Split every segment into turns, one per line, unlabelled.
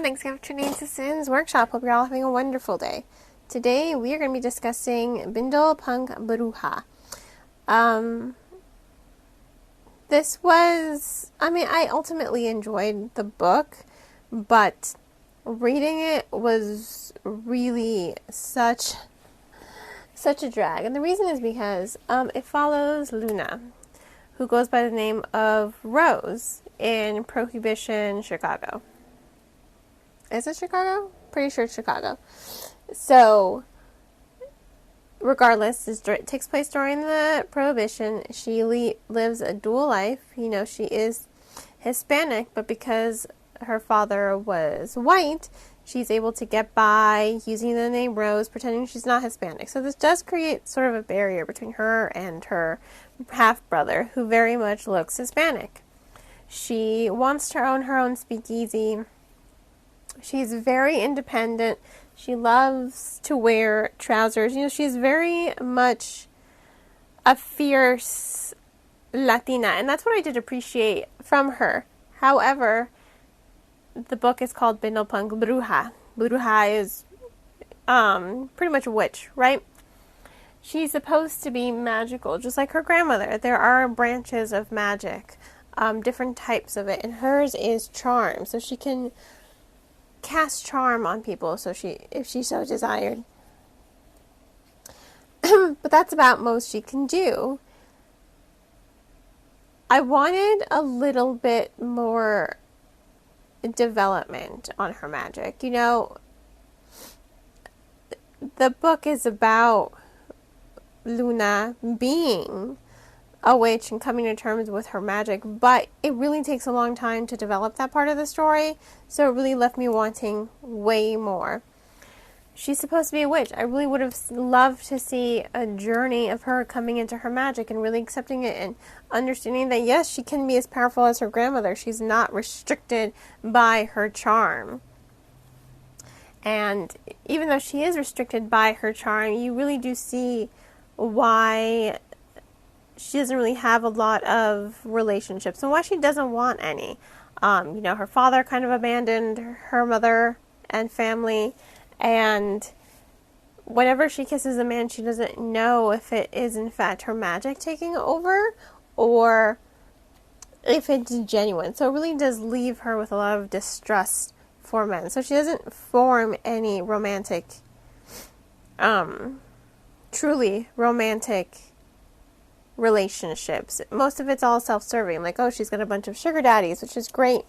thanks for tuning in to Sin's Workshop. Hope you're all having a wonderful day. Today we are going to be discussing Bindle Punk Bruja. I ultimately enjoyed the book, but reading it was really such a drag. And the reason is because it follows Luna, who goes by the name of Rose in Prohibition, Chicago. Is it Chicago? Pretty sure it's Chicago. So, regardless, it takes place during the Prohibition. She lives a dual life. She is Hispanic, but because her father was white, she's able to get by using the name Rose, pretending she's not Hispanic. So this does create sort of a barrier between her and her half-brother, who very much looks Hispanic. She wants to own her own speakeasy. She's very independent. She loves to wear trousers. She's very much a fierce Latina, and that's what I did appreciate from her. However, the book is called Bindle Punk Bruja. Bruja is pretty much a witch, right? She's supposed to be magical, just like her grandmother. There are branches of magic, different types of it, and hers is charm, so she can cast charm on people if she so desired. But that's about most she can do. I wanted a little bit more development on her magic. The book is about Luna being a witch and coming to terms with her magic, but it really takes a long time to develop that part of the story, so it really left me wanting way more. She's supposed to be a witch. I really would have loved to see a journey of her coming into her magic and really accepting it and understanding that yes, she can be as powerful as her grandmother. She's not restricted by her charm. And even though she is restricted by her charm, you really do see why she doesn't really have a lot of relationships and why she doesn't want any. Her father kind of abandoned her mother and family, and whenever she kisses a man, she doesn't know if it is in fact her magic taking over or if it's genuine. So it really does leave her with a lot of distrust for men. So she doesn't form any truly romantic relationships. Most of it's all self-serving. Like, oh, she's got a bunch of sugar daddies, which is great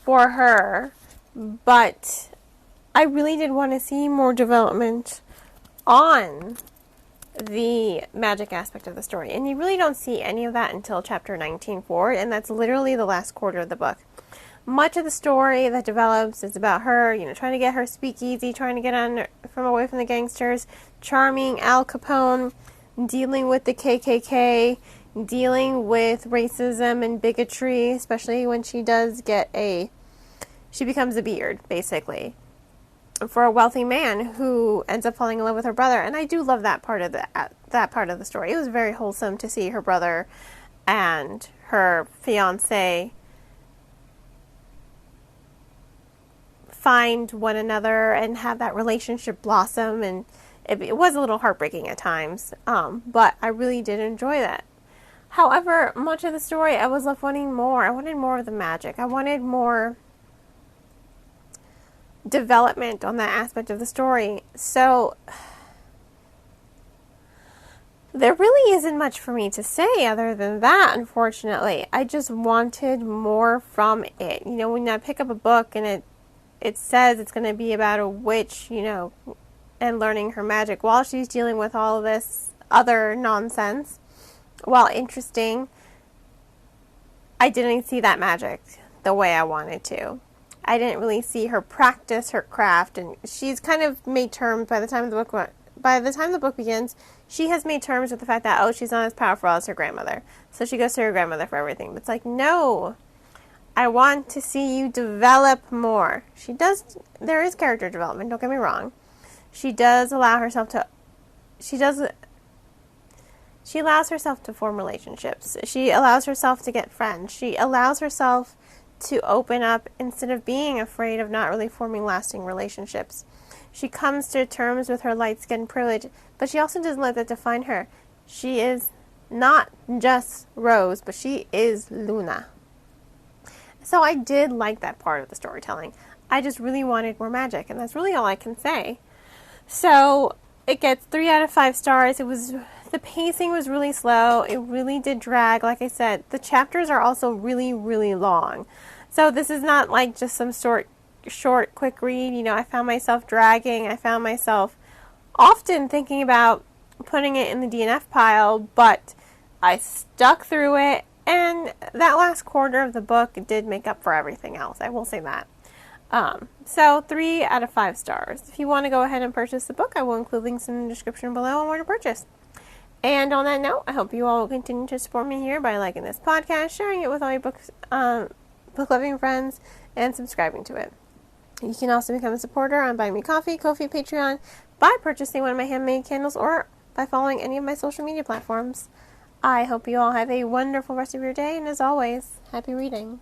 for her. But I really did want to see more development on the magic aspect of the story. And you really don't see any of that until chapter 19 forward, and that's literally the last quarter of the book. Much of the story that develops is about her, trying to get her speakeasy, trying to get away from the gangsters, charming Al Capone, dealing with the KKK, dealing with racism and bigotry, especially when she becomes a beard, basically, for a wealthy man who ends up falling in love with her brother. And I do love that part of the story. It was very wholesome to see her brother and her fiancé find one another and have that relationship blossom, and it was a little heartbreaking at times, but I really did enjoy that. However, much of the story, I was left wanting more. I wanted more of the magic. I wanted more development on that aspect of the story. So there really isn't much for me to say other than that, unfortunately. I just wanted more from it. When I pick up a book and it says it's going to be about a witch, and learning her magic while she's dealing with all of this other nonsense, while interesting, I didn't see that magic the way I wanted to. I didn't really see her practice her craft, and she's kind of made terms by the time the book begins. She has made terms with the fact that, she's not as powerful as her grandmother, so she goes to her grandmother for everything. But it's like, no, I want to see you develop more. There is character development, don't get me wrong. She allows herself to form relationships. She allows herself to get friends. She allows herself to open up instead of being afraid of not really forming lasting relationships. She comes to terms with her light-skinned privilege, but she also doesn't let that define her. She is not just Rose, but she is Luna. So I did like that part of the storytelling. I just really wanted more magic, and that's really all I can say. So it gets 3 out of 5 stars. The pacing was really slow. It really did drag. Like I said, the chapters are also really, really long. So this is not like just some short, quick read. You know, I found myself dragging. I found myself often thinking about putting it in the DNF pile, but I stuck through it, and that last quarter of the book did make up for everything else. I will say that. So 3 out of 5 stars. If you want to go ahead and purchase the book, I will include links in the description below on where to purchase. And on that note, I hope you all will continue to support me here by liking this podcast, sharing it with all your book-loving friends, and subscribing to it. You can also become a supporter on Buy Me Coffee, Ko-fi, Patreon, by purchasing one of my handmade candles or by following any of my social media platforms. I hope you all have a wonderful rest of your day, and as always, happy reading.